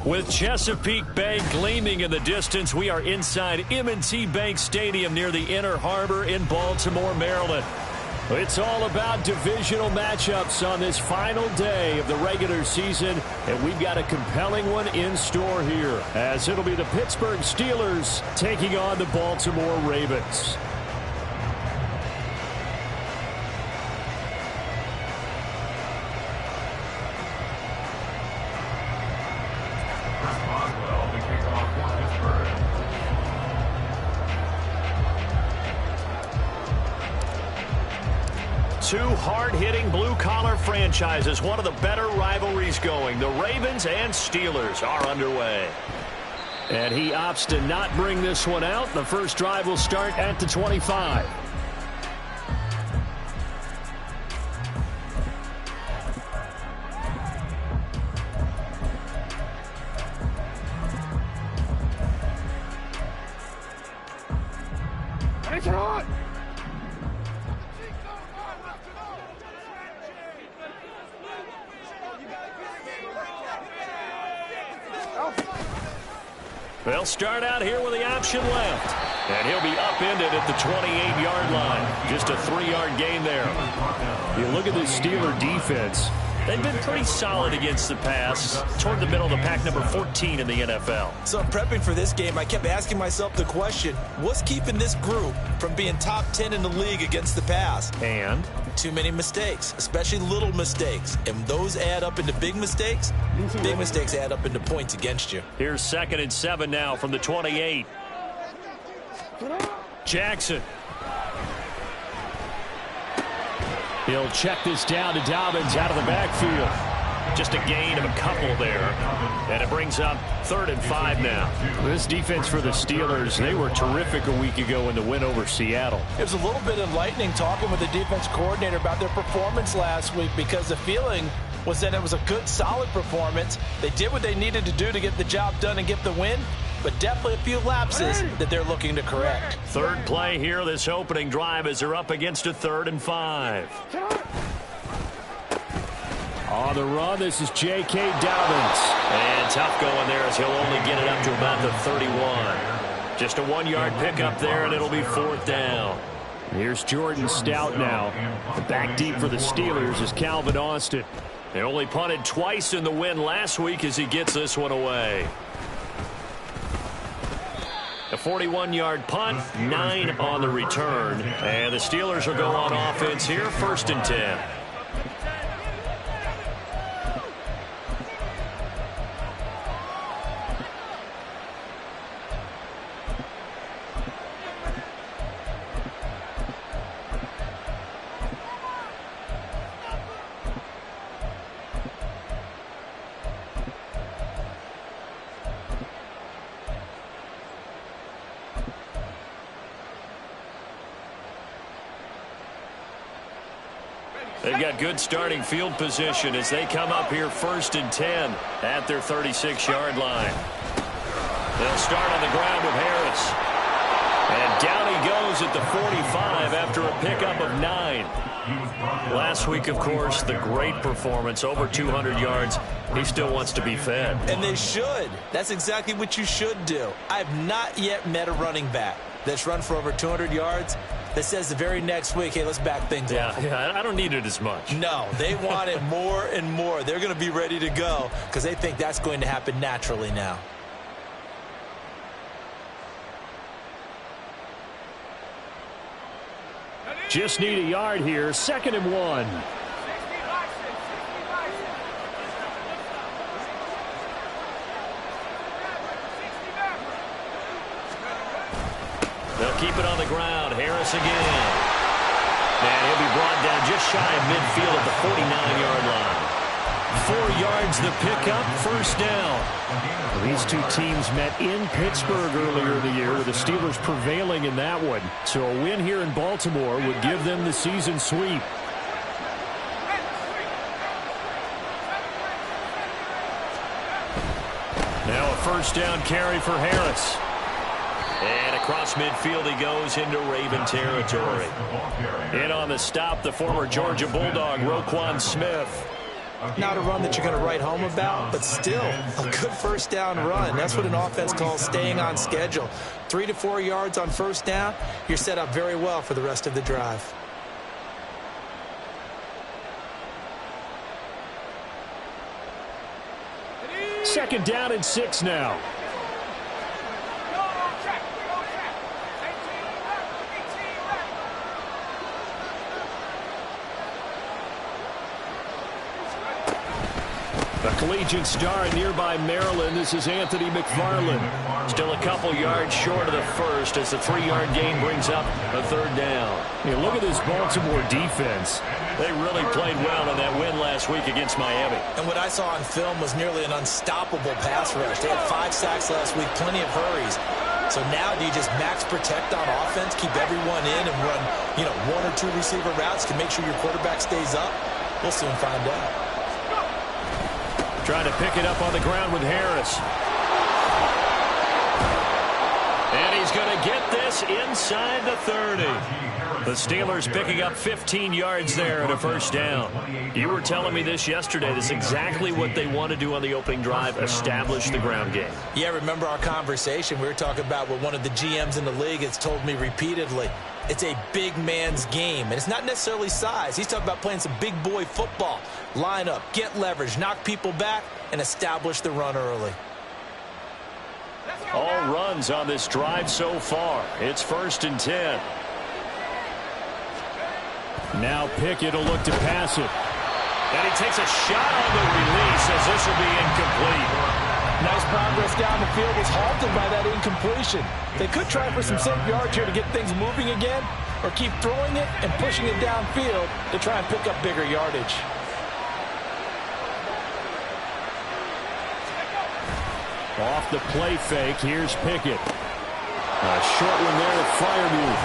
With Chesapeake Bay gleaming in the distance, we are inside M&T Bank Stadium near the Inner Harbor in Baltimore, Maryland. It's all about divisional matchups on this final day of the regular season, and we've got a compelling one in store here, as it'll be the Pittsburgh Steelers taking on the Baltimore Ravens. Two hard-hitting blue-collar franchises, one of the better rivalries going. The Ravens and Steelers are underway. And he opts to not bring this one out. The first drive will start at the 25. Take it on! They'll start out here with the option left. And he'll be upended at the 28-yard line. Just a 3-yard gain there. You look at this Steeler defense. They've been pretty solid against the pass. Toward the middle of the pack, number 14 in the NFL. So I'm prepping for this game. I kept asking myself the question, what's keeping this group from being top 10 in the league against the pass? And? Too many mistakes, especially little mistakes. And those add up into big mistakes. Big mistakes add up into points against you. Here's 2nd and 7 now from the 28. Jackson. He'll check this down to Dobbins out of the backfield. Just a gain of a couple there. And it brings up 3rd and 5 now. This defense for the Steelers, they were terrific a week ago in the win over Seattle. It was a little bit enlightening talking with the defense coordinator about their performance last week, because the feeling was that it was a good, solid performance. They did what they needed to do to get the job done and get the win, but definitely a few lapses that they're looking to correct. Third play here, this opening drive, as they're up against a 3rd and 5. On the run, this is J.K. Dobbins. And tough going there, as he'll only get it up to about the 31. Just a 1-yard pickup there, and it'll be 4th down. Here's Jordan Stout now. Back deep for the Steelers is Calvin Austin. They only punted twice in the win last week as he gets this one away. A 41-yard punt, 9 on the return. And the Steelers will go on offense here, 1st and 10. They've got good starting field position as they come up here 1st and 10 at their 36-yard line. They'll start on the ground with Harris. And down he goes at the 45 after a pickup of 9. Last week, of course, the great performance, over 200 yards. He still wants to be fed. And they should. That's exactly what you should do. I have not yet met a running back that's run for over 200 yards that says the very next week, hey, let's back things up. Yeah, I don't need it as much. No, they want it more and more. They're going to be ready to go because they think that's going to happen naturally now. Just need a yard here, 2nd and 1. They'll keep it on the ground. Harris again. And he'll be brought down just shy of midfield at the 49-yard line. 4 yards the pickup, 1st down. These two teams met in Pittsburgh earlier in the year, with the Steelers prevailing in that one. So a win here in Baltimore would give them the season sweep. Now a 1st down carry for Harris. And across midfield he goes into Raven territory. In on the stop, the former Georgia Bulldog, Roquan Smith. Not a run that you're going to write home about, but still a good first down run. That's what an offense calls staying on schedule. 3 to 4 yards on first down, you're set up very well for the rest of the drive. Second down and 6 now. A collegiate star in nearby Maryland. This is Anthony McFarland. Still a couple yards short of the first as the 3-yard gain brings up a third down. Yeah, look at this Baltimore defense. They really played well in that win last week against Miami. And what I saw on film was nearly an unstoppable pass rush. They had 5 sacks last week, plenty of hurries. So now do you just max protect on offense, keep everyone in, and run, 1 or 2 receiver routes to make sure your quarterback stays up? We'll soon find out. Trying to pick it up on the ground with Harris. And he's going to get this inside the 30. The Steelers picking up 15 yards there and a first down. You were telling me this yesterday. This is exactly what they want to do on the opening drive, establish the ground game. Yeah, remember our conversation? We were talking about what one of the GMs in the league has told me repeatedly. It's a big man's game, and it's not necessarily size. He's talking about playing some big boy football. Line up, get leverage, knock people back, and establish the run early. All runs on this drive so far. It's 1st and 10. Now Pickett will look to pass it. And he takes a shot on the release as this will be incomplete. Nice progress down the field was halted by that incompletion. They could try for some safe yards here to get things moving again, or keep throwing it and pushing it downfield to try and pick up bigger yardage. Off the play fake, here's Pickett. A short one there with Freiermuth.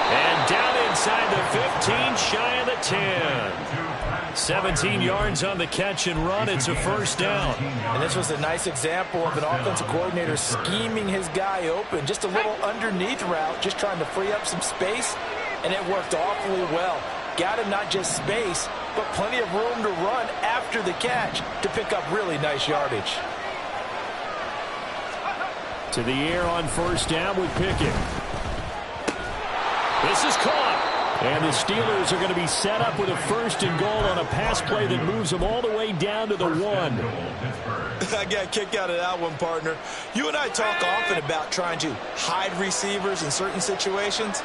And down inside the 15, shy of the 10. 17 yards on the catch and run. It's a first down. And this was a nice example of an offensive coordinator scheming his guy open. Just a little underneath route, just trying to free up some space, and it worked awfully well. Got him not just space, but plenty of room to run after the catch to pick up really nice yardage. To the air on first down with Pickett. This is caught. And the Steelers are going to be set up with a 1st and goal on a pass play that moves them all the way down to the 1. I got a kick out of that one, partner. You and I talk often about trying to hide receivers in certain situations,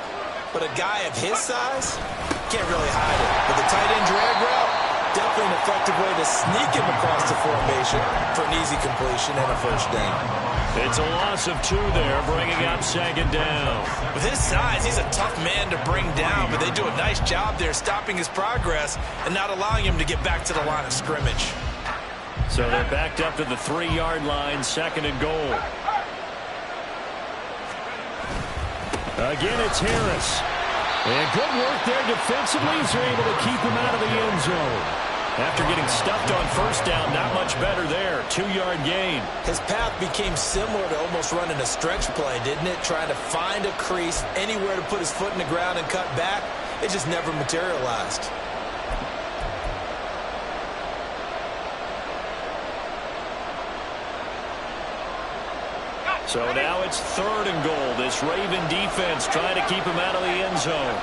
but a guy of his size can't really hide it. But the tight end drag route, definitely an effective way to sneak him across the formation for an easy completion and a first down. It's a loss of 2 there, bringing up 2nd down. With his size, he's a tough man to bring down, but they do a nice job there stopping his progress and not allowing him to get back to the line of scrimmage. So they're backed up to the 3-yard line, 2nd and goal. Again, it's Harris. And good work there defensively as they're able to keep him out of the end zone. After getting stuffed on first down, not much better there. 2-yard gain. His path became similar to almost running a stretch play, didn't it? Trying to find a crease, anywhere to put his foot in the ground and cut back. It just never materialized. So now it's 3rd and goal. This Raven defense trying to keep him out of the end zone.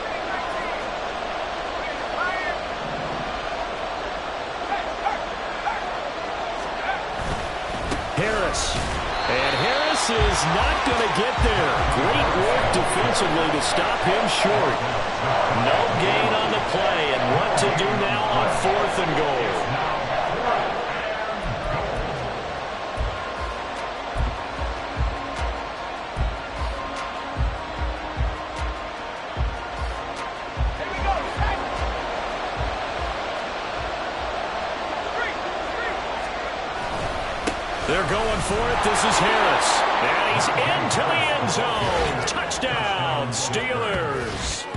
Harris. And Harris is not going to get there. Great work defensively to stop him short. No gain on the play, and what to do now on 4th and goal. They're going for it. This is Harris. And he's into the end zone. Touchdown, Steelers.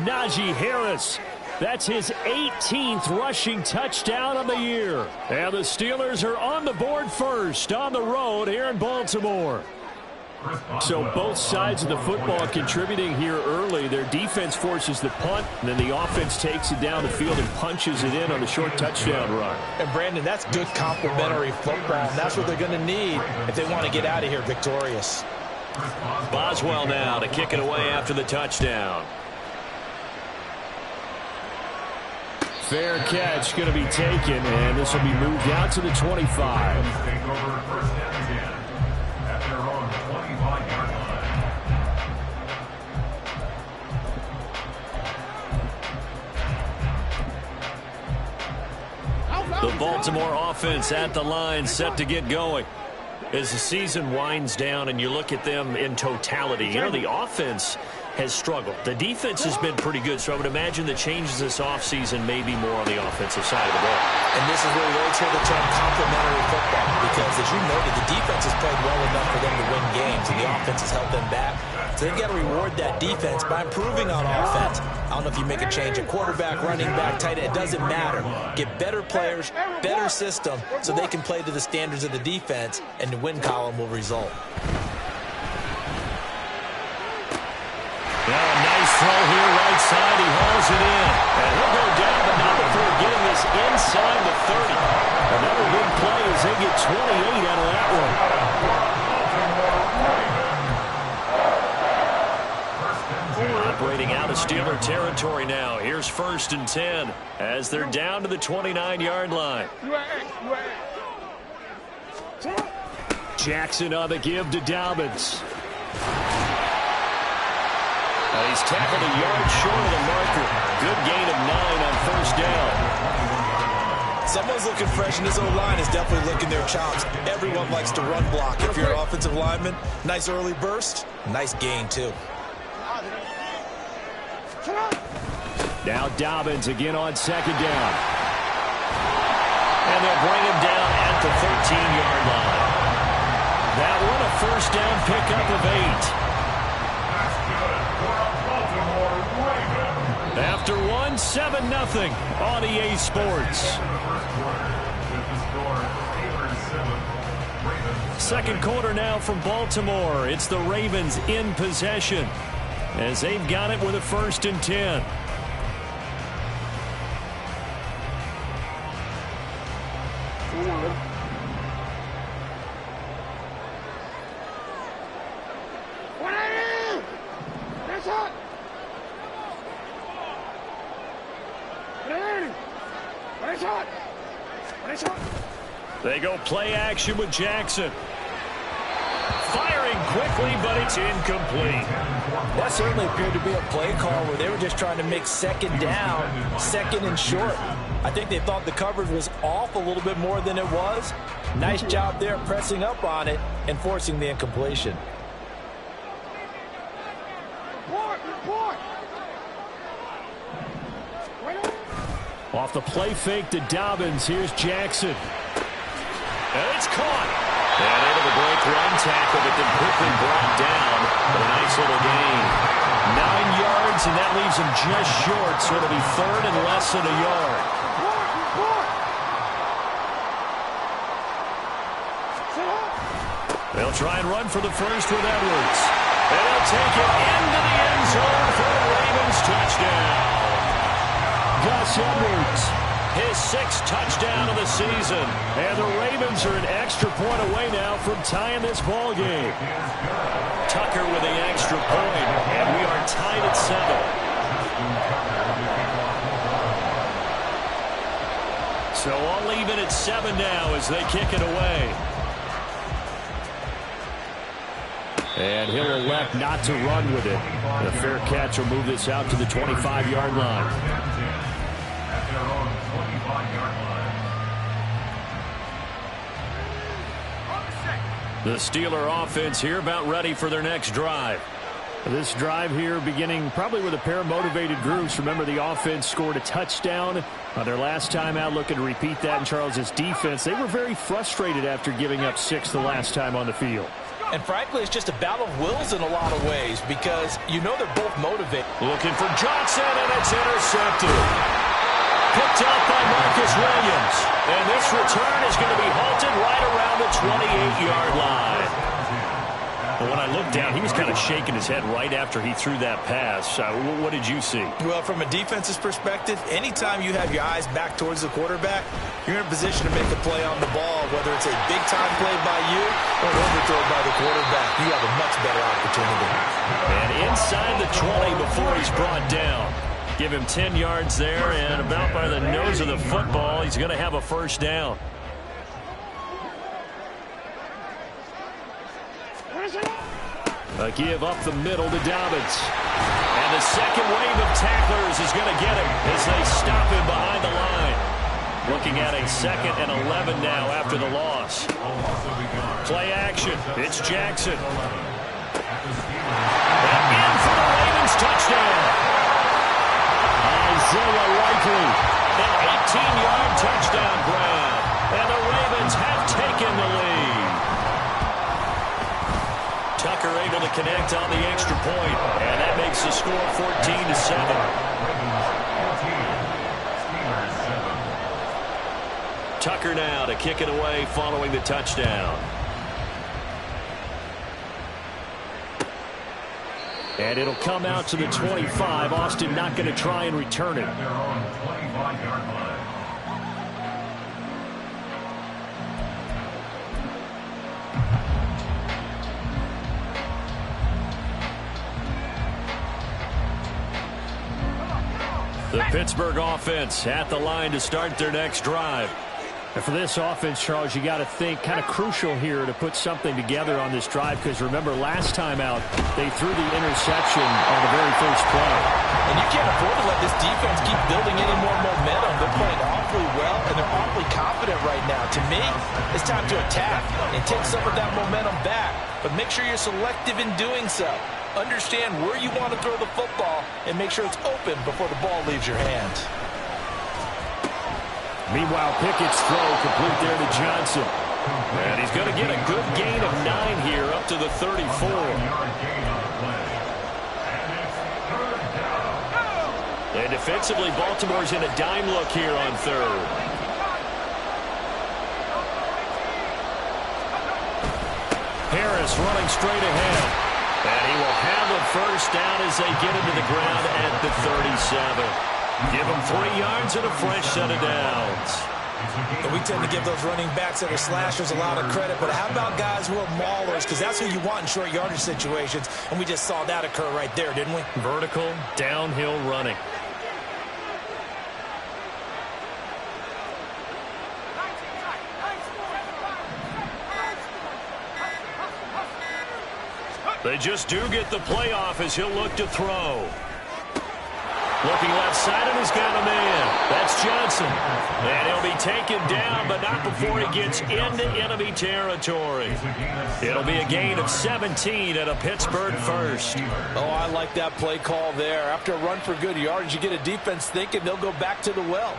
Najee Harris. That's his 18th rushing touchdown of the year. And the Steelers are on the board first on the road here in Baltimore. So both sides of the football contributing here early. Their defense forces the punt, and then the offense takes it down the field and punches it in on the short touchdown run. And, Brandon, that's good complementary football, and that's what they're going to need if they want to get out of here victorious. Boswell now to kick it away after the touchdown. Fair catch going to be taken, and this will be moved out to the 25. The Baltimore offense at the line, set to get going. As the season winds down and you look at them in totality, the offense has struggled. The defense has been pretty good, so I would imagine the changes this offseason may be more on the offensive side of the ball. And this is where we always hear the term complementary football, because as you noted, the defense has played well enough for them to win games, and the offense has held them back. So they've got to reward that defense by improving on offense. I don't know if you make a change at quarterback, running back, tight end. It doesn't matter. Get better players, better system, so they can play to the standards of the defense, and the win column will result. Nice throw here, right side. He hauls it in. And he'll go down, but not before getting this inside the 30. Another big play as they get 28 out of that one. Operating out of Steeler territory now. Here's 1st and 10 as they're down to the 29-yard line. Jackson on the give to Dobbins. He's tackled a yard short of the marker. Good gain of 9 on 1st down. Someone's looking fresh, and this O-line is definitely licking their chops. Everyone likes to run block. If you're an offensive lineman, nice early burst, nice gain too. Now Dobbins again on 2nd down. And they'll bring him down at the 13-yard line. That one a 1st down pickup of 8. After 1, 7-0 on EA Sports. Second quarter now from Baltimore. It's the Ravens in possession as they've got it with a 1st and 10. They go play action with Jackson. Firing quickly, but it's incomplete. That certainly appeared to be a play call where they were just trying to make 2nd down, 2nd and short. I think they thought the coverage was off a little bit more than it was. Nice job there pressing up on it and forcing the incompletion. Off the play fake to Dobbins. Here's Jackson. And it's caught. And into the break run tackle, but then quickly brought down. But a nice little gain. 9 yards, and that leaves him just short. So it'll be 3rd and less than a yard. They'll try and run for the 1st with Edwards. And they'll take it into the end zone for the Ravens touchdown. Gus Edwards, his 6th touchdown of the season. And the Ravens are an extra point away now from tying this ball game. Tucker with the extra point, and we are tied at 7. So all even at 7 now as they kick it away. And he'll elect not to run with it. The fair catch will move this out to the 25-yard line. The Steeler offense here about ready for their next drive. This drive here beginning probably with a pair of motivated groups. Remember, the offense scored a touchdown on their last time out, looking to repeat that in Charles' defense. They were very frustrated after giving up 6 the last time on the field. And frankly, it's just a battle of wills in a lot of ways because you know they're both motivated. Looking for Johnson, and it's intercepted. Picked up by Marcus Williams. And this return is going to be halted right around the 28-yard line. But when I looked down, he was kind of shaking his head right after he threw that pass. What did you see? Well, from a defense's perspective, anytime you have your eyes back towards the quarterback, you're in a position to make a play on the ball, whether it's a big-time play by you or an overthrow by the quarterback. You have a much better opportunity. And inside the 20 before he's brought down. Give him 10 yards there, and about by the nose of the football, he's going to have a first down. A give up the middle to Dobbins. And the second wave of tacklers is going to get him as they stop him behind the line. Looking at a 2nd and 11 now after the loss. Play action. It's Jackson. And in for the Ravens touchdown. Isaiah Likely. An 18-yard touchdown grab. And the Ravens have taken the lead. Tucker able to connect on the extra point, and that makes the score 14-7. Tucker now to kick it away following the touchdown. And it'll come out to the 25. Austin not going to try and return it. The Pittsburgh offense at the line to start their next drive. And for this offense, Charles, you got to think kind of crucial here to put something together on this drive, because remember last time out they threw the interception on the very first play. And you can't afford to let this defense keep building any more momentum. They're playing awfully well, and they're awfully confident right now. To me, it's time to attack and take some of that momentum back. But make sure you're selective in doing so. Understand where you want to throw the football and make sure it's open before the ball leaves your hands. Meanwhile, Pickett's throw complete there to Johnson. And he's going to get a good gain of 9 here up to the 34. And defensively, Baltimore's in a dime look here on 3rd. Harris running straight ahead. And he will have a first down as they get into the ground at the 37. Give them 3 yards and a fresh set of downs. And we tend to give those running backs that are slashers a lot of credit, but how about guys who are maulers? Because that's who you want in short yardage situations, and we just saw that occur right there, didn't we? Vertical, downhill running. They just do get the playoff as he'll look to throw. Looking left side, and he's got a man. That's Johnson. And he'll be taken down, but not before he gets into enemy territory. It'll be a gain of 17 at a Pittsburgh first. Oh, I like that play call there. After a run for good yards, you get a defense thinking they'll go back to the well.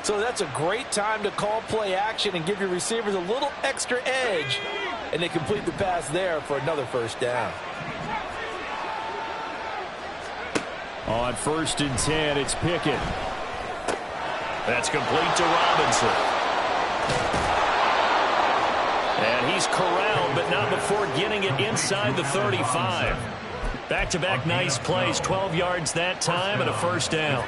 So that's a great time to call play action and give your receivers a little extra edge. And they complete the pass there for another first down. On 1st and 10, it's Pickett. That's complete to Robinson. And he's corralled, but not before getting it inside the 35. Back-to-back nice plays, 12 yards that time and a first down.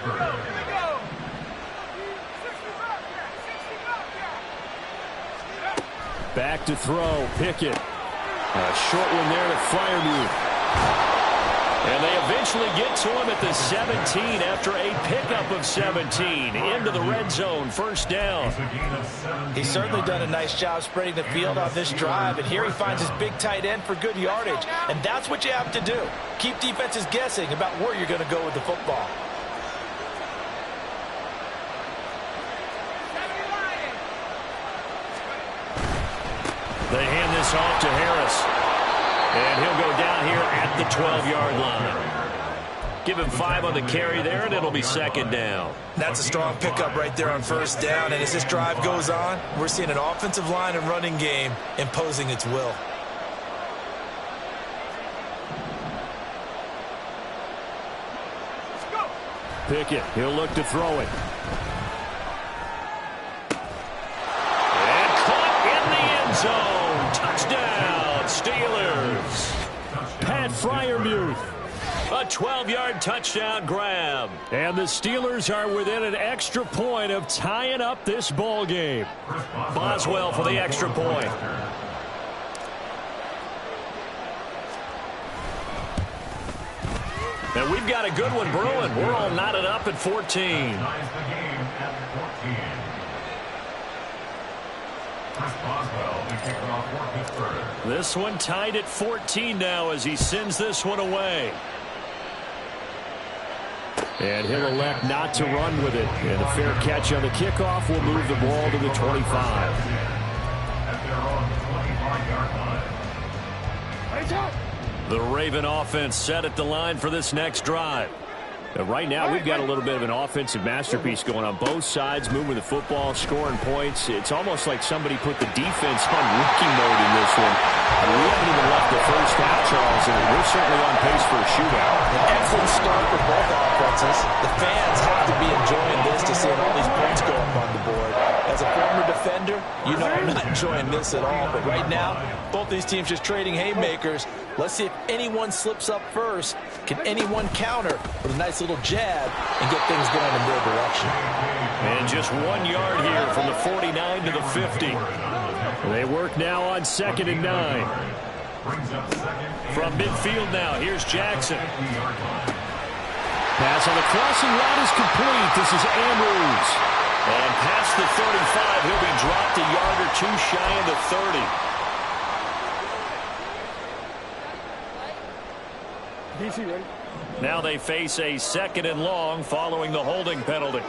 Back to throw, Pickett. A short one there to Freiermuth. And they eventually get to him at the 17 after a pickup of 17 into the red zone, first down. He's certainly done a nice job spreading the field on this drive, and here he finds his big tight end for good yardage. And that's what you have to do. Keep defenses guessing about where you're going to go with the football. They hand this off to Harris. And he'll go down here at the 12-yard line. Give him 5 on the carry there, and it'll be second down. That's a strong pickup right there on first down. And as this drive goes on, we're seeing an offensive line and running game imposing its will. Pickett, he'll look to throw it. And caught in the end zone. Touchdown, Steelers. 12-yard touchdown grab. And the Steelers are within an extra point of tying up this ball game. Boswell for the extra point. And we've got a good one brewing. We're all knotted up at 14. This one tied at 14 now as he sends this one away. And he'll elect not to run with it. And a fair catch on the kickoff will move the ball to the 25. The Raven offense set at the line for this next drive. Right now, we've got a little bit of an offensive masterpiece going on both sides, moving the football, scoring points. It's almost like somebody put the defense on rookie mode in this one. We haven't even left the first half, Charles, and we're certainly on pace for a shootout. An excellent start for both offenses. The fans have to be enjoying this to see all these points go up on the board. As a former defender, you know I'm not enjoying this at all. But right now, both these teams just trading haymakers. Let's see if anyone slips up first. Can anyone counter with a nice little jab and get things going in their direction? And just 1 yard here from the 49 to the 50. They work now on 2nd and 9. From midfield now, here's Jackson. Pass on the crossing route is complete. This is Andrews. And past the 35, he'll be dropped a yard or two shy of the 30. Now they face a 2nd and long following the holding penalty.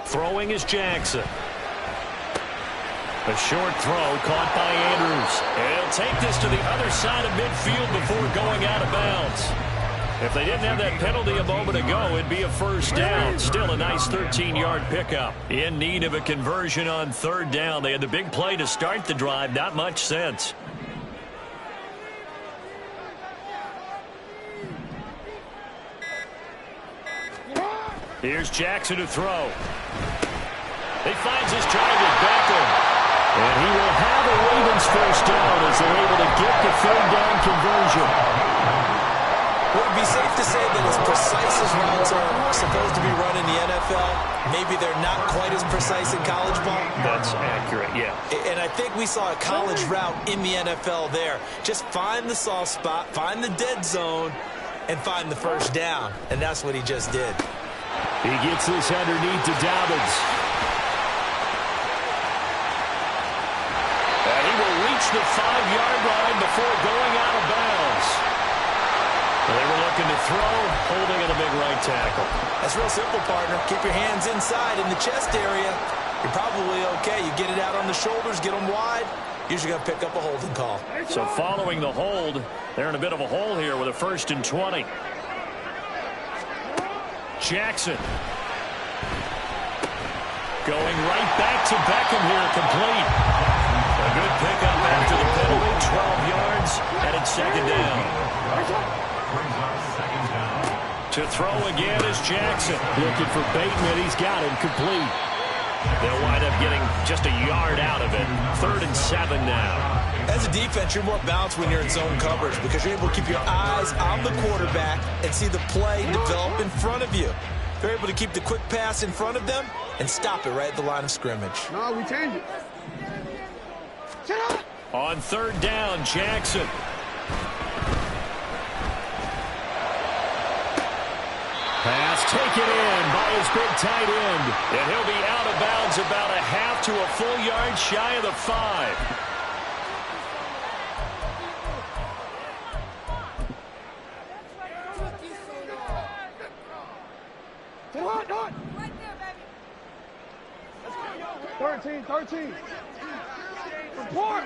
Throwing is Jackson. A short throw caught by Andrews. And he'll take this to the other side of midfield before going out of bounds. If they didn't have that penalty a moment ago, it'd be a first down. Still a nice 13-yard pickup. In need of a conversion on 3rd down. They had the big play to start the drive. Not much sense. Here's Jackson to throw. He finds his target, Beckham. And he will have a Ravens first down as they're able to get the 3rd down conversion. Would it be safe to say that as precise as routes are supposed to be run in the NFL, maybe they're not quite as precise in college ball? That's accurate, yeah. And I think we saw a college route in the NFL there. Just find the soft spot, find the dead zone, and find the first down. And that's what he just did. He gets this underneath to Dobbins. And he will reach the 5-yard line before going out of bounds. They were looking to throw, holding at a big right tackle. That's real simple, partner. Keep your hands inside in the chest area. You're probably okay. You get it out on the shoulders, get them wide. Usually going to pick up a holding call. So following the hold, they're in a bit of a hole here with a 1st and 20. Jackson. Going right back to Beckham here, complete. A good pickup after the penalty, 12 yards, and it's 2nd down. To throw again is Jackson. Looking for Bateman. He's got him complete. They'll wind up getting just a yard out of it. 3rd and 7 now. As a defense, you're more balanced when you're in zone coverage because you're able to keep your eyes on the quarterback and see the play develop in front of you. They're able to keep the quick pass in front of them and stop it right at the line of scrimmage. No, we change it. On 3rd down, Jackson. Pass taken in by his big tight end. And he'll be out of bounds about a half to a full yard shy of the 5. Right there, baby. 13. Report.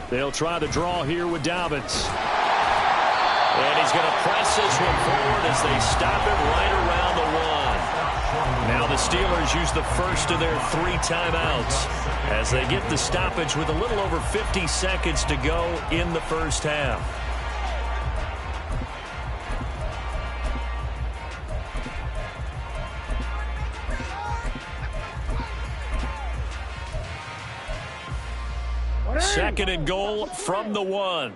They'll try the draw here with Dobbins. And he's going to press this one forward as they stop it right around the 1. Now the Steelers use the first of their 3 timeouts as they get the stoppage with a little over 50 seconds to go in the first half. Second and goal from the 1.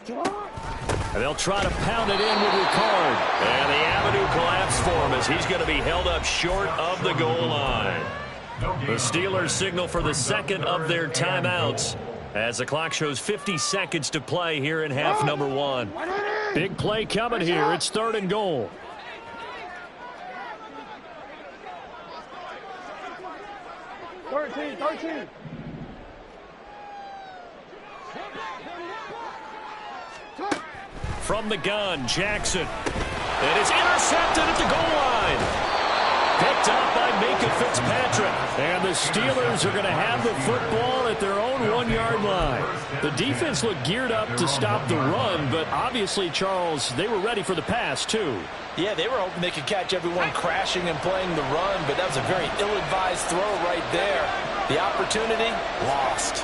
And they'll try to pound it in with Ricard. And the avenue collapsed for him as he's going to be held up short of the goal line. The Steelers signal for the second of their timeouts as the clock shows 50 seconds to play here in half number 1. Big play coming here. It's third and goal. Thirteen. From the gun, Jackson. It is intercepted at the goal line. Picked up by Minka Fitzpatrick. And the Steelers are going to have the football at their own 1-yard line. The defense looked geared up to stop the run, but obviously, Charles, they were ready for the pass, too. Yeah, they were hoping they could catch everyone crashing and playing the run, but that was a very ill-advised throw right there. The opportunity, lost.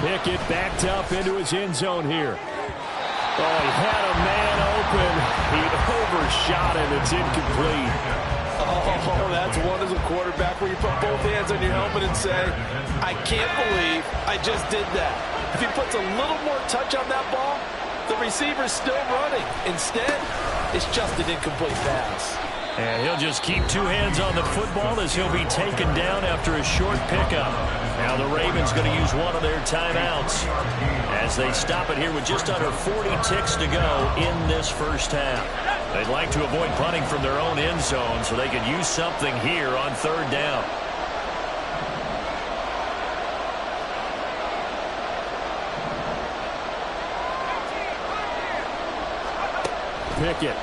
Pickett backed up into his end zone here. Oh, he had a man open. He overshot it. It's incomplete. Oh, that's one as a quarterback where you put both hands on your helmet and say, I can't believe I just did that. If he puts a little more touch on that ball, the receiver's still running. Instead, it's just an incomplete pass. And he'll just keep two hands on the football as he'll be taken down after a short pickup. Now the Ravens going to use one of their timeouts as they stop it here with just under 40 ticks to go in this first half. They'd like to avoid punting from their own end zone so they could use something here on third down. Pickett.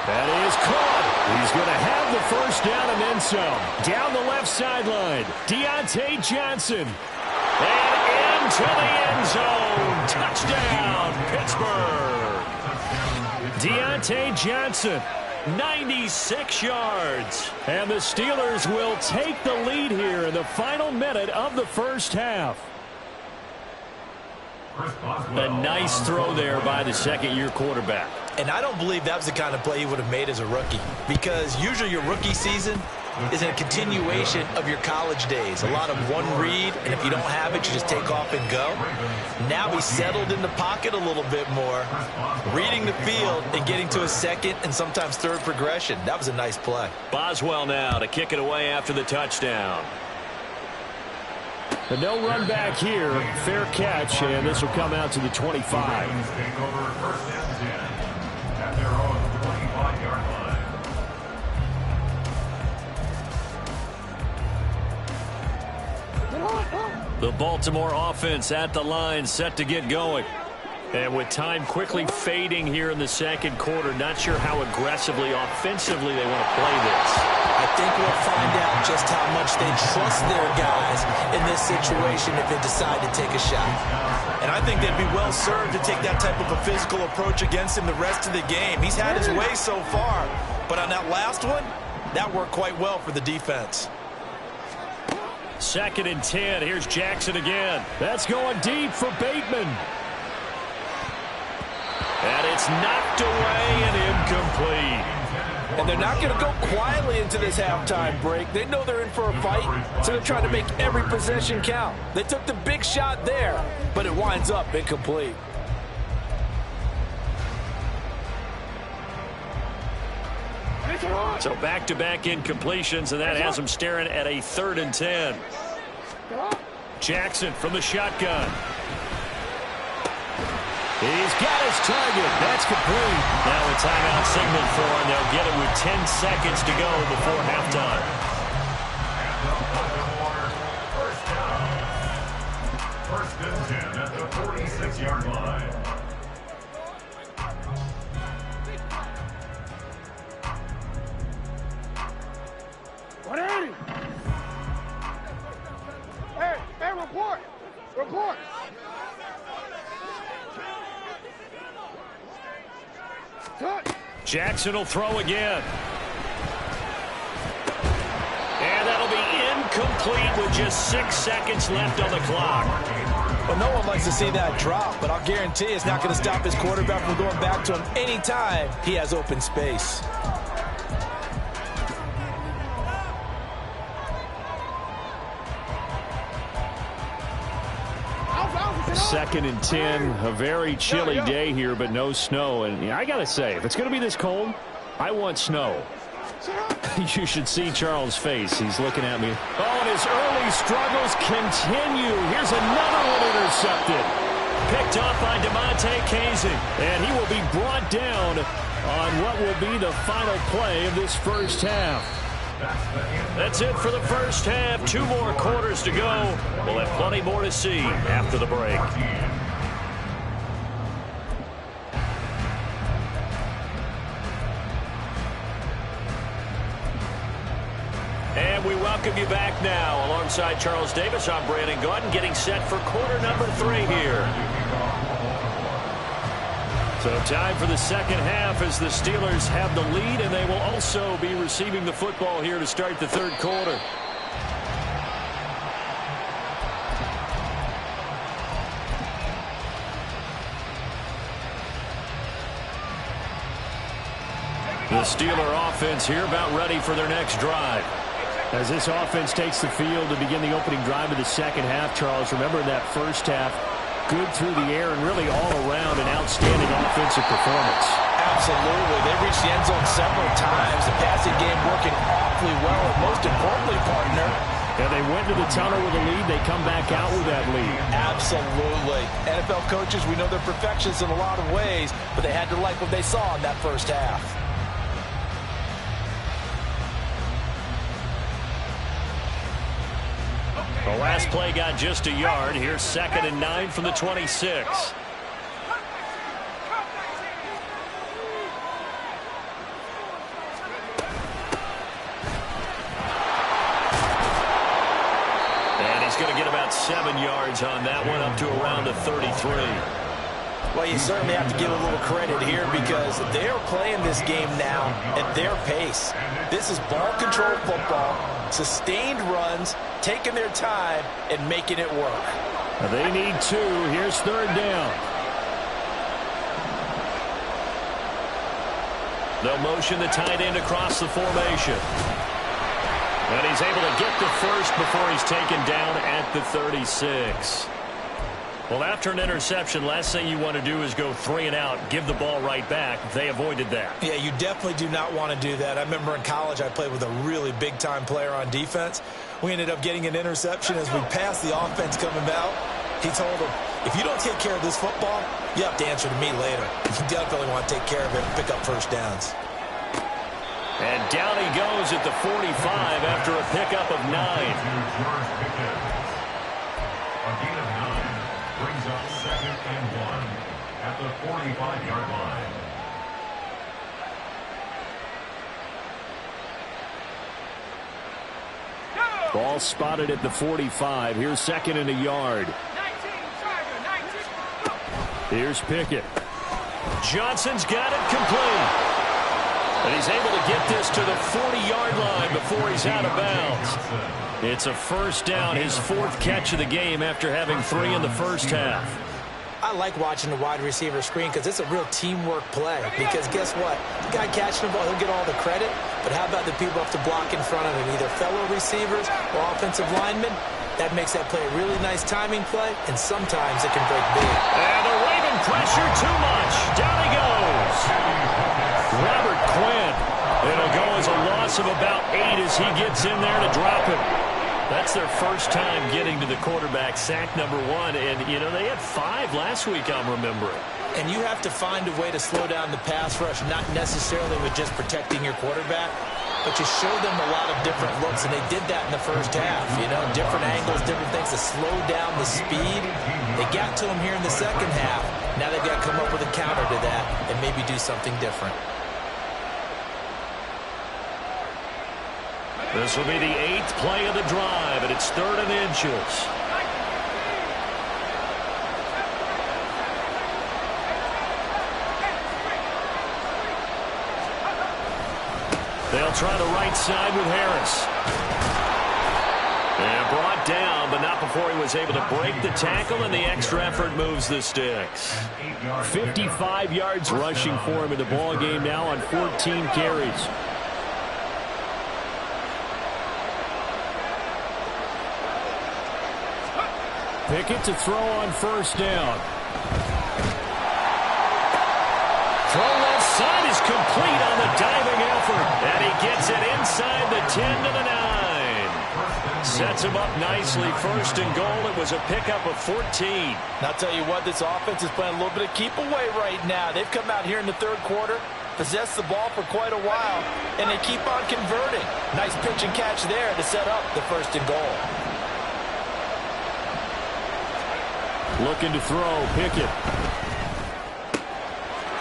That is caught. He's going to have the first down and then some. Down the left sideline, Deontay Johnson. And into the end zone. Touchdown, Pittsburgh. Deontay Johnson, 96 yards. and the Steelers will take the lead here in the final minute of the first half. A nice throw there by the second-year quarterback. And I don't believe that was the kind of play he would have made as a rookie, because usually your rookie season is a continuation of your college days. A lot of one read, and if you don't have it, you just take off and go. Now he's settled in the pocket a little bit more, reading the field and getting to a second and sometimes third progression. That was a nice play. Boswell now to kick it away after the touchdown. The no run back here, fair catch, and this will come out to the 25. The Baltimore offense at the line, set to get going. And with time quickly fading here in the second quarter, not sure how aggressively, offensively they want to play this. I think we'll find out just how much they trust their guys in this situation if they decide to take a shot. And I think they'd be well served to take that type of a physical approach against him the rest of the game. He's had his way so far, but on that last one, that worked quite well for the defense. 2nd and 10. Here's Jackson again. That's going deep for Bateman. And it's knocked away and incomplete. And they're not going to go quietly into this halftime break. They know they're in for a fight, so they're trying to make every possession count. They took the big shot there, but it winds up incomplete. So back-to-back incompletions, and that has them staring at a 3rd and 10. Jackson from the shotgun. He's got his target. That's complete. Now a timeout signal for him. They'll get it with 10 seconds to go before halftime. First and 10 at the 46-yard line. Hey, report. Report. Jackson will throw again. And that'll be incomplete with just 6 seconds left on the clock. Well, no one likes to see that drop, but I'll guarantee it's not going to stop his quarterback from going back to him anytime he has open space. 2nd and 10. A very chilly day here, but no snow. And I got to say, if it's going to be this cold, I want snow. You should see Charles' face. He's looking at me. Oh, and his early struggles continue. Here's another one intercepted. Picked off by DeMonte Casey. And he will be brought down on what will be the final play of this first half. That's it for the first half. 2 more quarters to go. We'll have plenty more to see after the break. And we welcome you back now. Alongside Charles Davis, I'm Brandon Gaudin, getting set for quarter number 3 here. So time for the second half as the Steelers have the lead, and they will also be receiving the football here to start the third quarter. The Steeler offense here about ready for their next drive. As this offense takes the field to begin the opening drive of the second half, Charles, remember in that first half, good through the air and really all around an outstanding offensive performance. Absolutely. They reached the end zone several times. The passing game working awfully well. And most importantly, partner, and they went to the tunnel with a lead. They come back out with that lead. Absolutely. NFL coaches, we know they're perfectionists in a lot of ways, but they had to like what they saw in that first half. The last play got just a yard. Here's 2nd and 9 from the 26. And he's going to get about 7 yards on that one, up to around the 33. Well, you certainly have to give a little credit here because they're playing this game now at their pace. This is ball control football, sustained runs, taking their time and making it work. They need 2. Here's 3rd down. They'll motion the tight end across the formation. And he's able to get the first before he's taken down at the 36. Well, after an interception, last thing you want to do is go 3 and out, give the ball right back. They avoided that. Yeah, you definitely do not want to do that. I remember in college I played with a really big-time player on defense. We ended up getting an interception as we passed the offense coming out. He told him, if you don't take care of this football, you have to answer to me later. You definitely want to take care of it and pick up first downs. And down he goes at the 45 after a pickup of 9. A gain of 9 brings up 2nd and 1 at the 45-yard line. Ball spotted at the 45. Here's 2nd and a yard. Here's Pickett. Johnson's got it complete. And he's able to get this to the 40-yard line before he's out of bounds. It's a first down, his 4th catch of the game after having 3 in the first half. I like watching the wide receiver screen because it's a real teamwork play. Because guess what? The guy catching the ball, he'll get all the credit. But how about the people have to block in front of him, either fellow receivers or offensive linemen? That makes that play a really nice timing play, and sometimes it can break big. And they're waving pressure too much. Down he goes. Robert Quinn. It'll go as a loss of about 8 as he gets in there to drop it. That's their first time getting to the quarterback, sack number 1. And, you know, they had 5 last week, I'm remembering. And you have to find a way to slow down the pass rush, not necessarily with just protecting your quarterback, but you show them a lot of different looks, and they did that in the first half. You know, different angles, different things to slow down the speed. They got to him here in the second half. Now they've got to come up with a counter to that and maybe do something different. This will be the 8th play of the drive, and it's 3rd and inches. They'll try the right side with Harris. And brought down, but not before he was able to break the tackle, and the extra effort moves the sticks. 55 yards rushing for him in the ball game now on 14 carries. Pickett to throw on first down. Throw left side is complete on the diving effort. And he gets it inside the 10 to the 9. Sets him up nicely. First and goal. It was a pickup of 14. And I'll tell you what, this offense is playing a little bit of keep away right now. They've come out here in the third quarter, possessed the ball for quite a while, and they keep on converting. Nice pitch and catch there to set up the first and goal. Looking to throw, Pickett.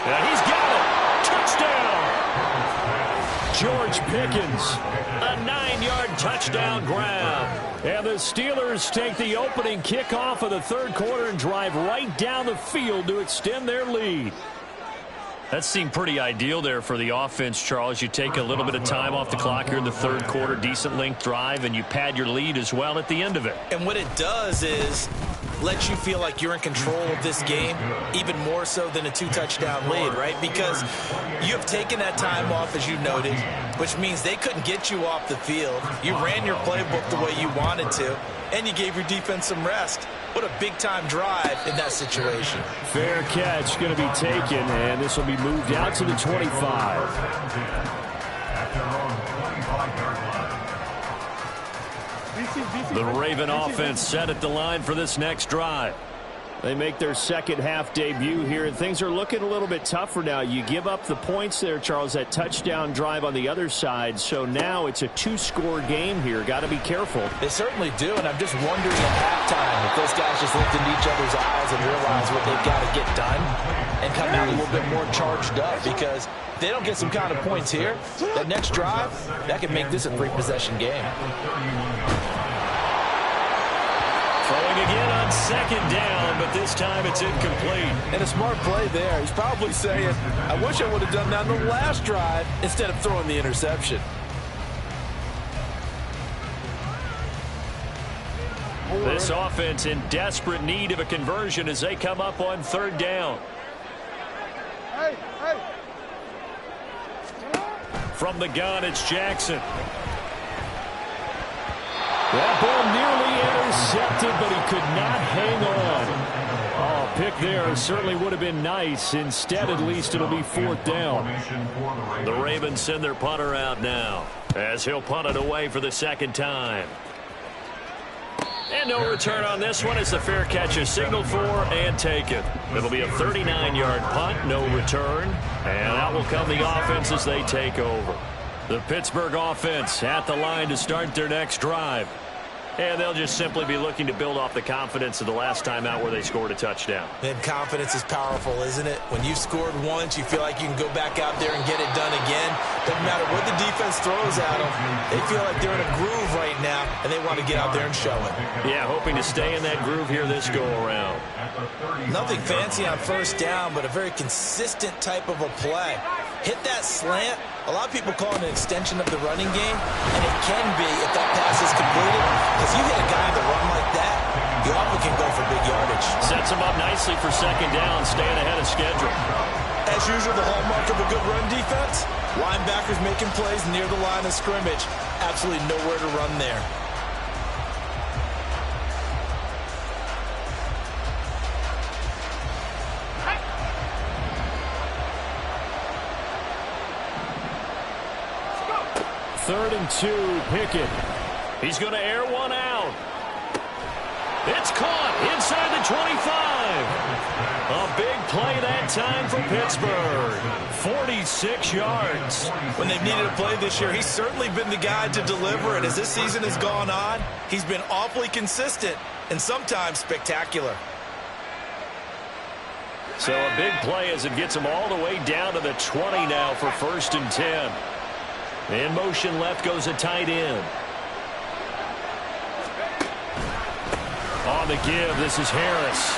And he's got it. Touchdown. George Pickens. A 9-yard touchdown grab. And the Steelers take the opening kickoff of the third quarter and drive right down the field to extend their lead. That seemed pretty ideal there for the offense, Charles. You take a little bit of time off the clock here in the third quarter, decent length drive, and you pad your lead as well at the end of it. And what it does is let you feel like you're in control of this game, even more so than a 2-touchdown lead, right? Because you have taken that time off, as you noted, which means they couldn't get you off the field. You ran your playbook the way you wanted to, and you gave your defense some rest. What a big-time drive in that situation. Fair catch going to be taken, and this will be moved out to the 25. The Raven offense set at the line for this next drive. They make their second half debut here, and things are looking a little bit tougher now. You give up the points there, Charles, that touchdown drive on the other side. So now it's a 2-score game here. Got to be careful. They certainly do, and I'm just wondering at halftime if those guys just looked into each other's eyes and realize what they've got to get done and come out a little bit more charged up, because if they don't get some kind of points here, that next drive, that could make this a 3-possession game. Throwing again on second down, but this time it's incomplete. And a smart play there. He's probably saying, I wish I would have done that on the last drive instead of throwing the interception. This offense in desperate need of a conversion as they come up on third down. Hey, hey. From the gun, it's Jackson. That ball nearly intercepted, but he could not hang on. Oh, pick there certainly would have been nice. Instead, at least it'll be fourth down. The Ravens send their punter out now as he'll punt it away for the second time. And no return on this one as the fair catch is signaled for and taken. It'll be a 39-yard punt, no return. And out will come the offense as they take over. The Pittsburgh offense at the line to start their next drive. And they'll just simply be looking to build off the confidence of the last time out where they scored a touchdown. And confidence is powerful, isn't it? When you've scored once, you feel like you can go back out there and get it done again. Doesn't matter what the defense throws at them. They feel like they're in a groove right now, and they want to get out there and show it. Yeah, hoping to stay in that groove here this go-around. Nothing fancy on first down, but a very consistent type of a play. Hit that slant. A lot of people call it an extension of the running game, and it can be if that pass is completed. Because you hit a guy on the run like that, you often can go for big yardage. Sets him up nicely for second down, staying ahead of schedule. As usual, the hallmark of a good run defense, linebackers making plays near the line of scrimmage. Absolutely nowhere to run there. Third and 2, Pickett. He's going to air one out. It's caught inside the 25. A big play that time for Pittsburgh. 46 yards. When they've needed a play this year, he's certainly been the guy to deliver it. As this season has gone on, he's been awfully consistent and sometimes spectacular. So a big play as it gets him all the way down to the 20 now for first and 10. In motion left goes a tight end. On the give, this is Harris.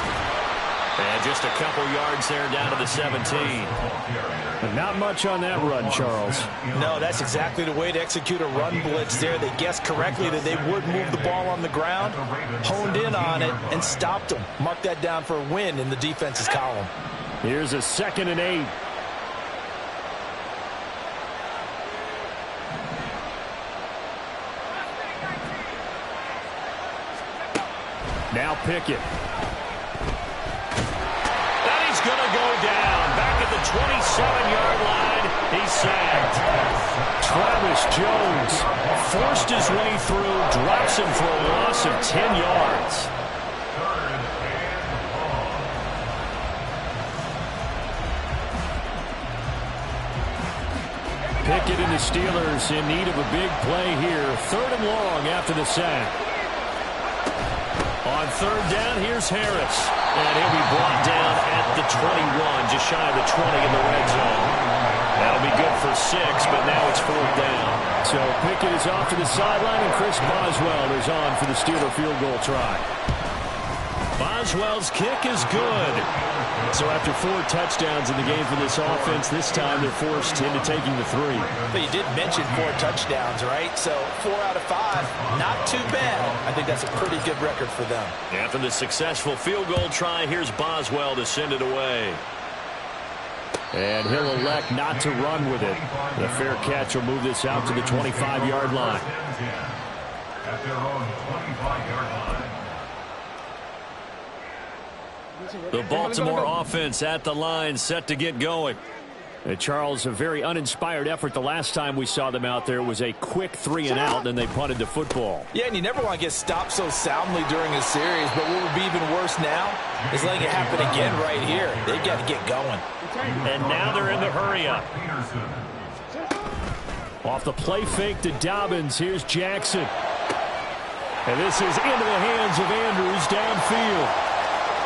And just a couple yards there down to the 17. But not much on that run, Charles. No, that's exactly the way to execute a run blitz there. They guessed correctly that they would move the ball on the ground, honed in on it, and stopped them. Mark that down for a win in the defense's column. Here's a 2nd and 8. Now Pickett. And he's going to go down. Back at the 27-yard line. He's sacked. Travis Jones forced his way through, drops him for a loss of 10 yards. Pickett and the Steelers in need of a big play here. 3rd and long after the sack. On 3rd down, here's Harris. And he'll be brought down at the 21, just shy of the 20 in the red zone. That'll be good for 6, but now it's 4th down. So Pickett is off to the sideline, and Chris Boswell is on for the Steeler field goal try. Boswell's kick is good. So after 4 touchdowns in the game for this offense, this time they're forced into taking the 3. But you did mention 4 touchdowns, right? So 4 out of 5, not too bad. I think that's a pretty good record for them. After the successful field goal try, here's Boswell to send it away. And he'll elect not to run with it. The fair catch will move this out to the 25-yard line. At their own 25-yard line. The Baltimore offense at the line, set to get going. Charles, a very uninspired effort. The last time we saw them out there was a quick 3 and out, then they punted the football. Yeah, and you never want to get stopped so soundly during a series, but what would be even worse now is letting it happen again right here. They've got to get going. And now they're in the hurry-up. Off the play fake to Dobbins, here's Jackson. And this is into the hands of Andrews downfield.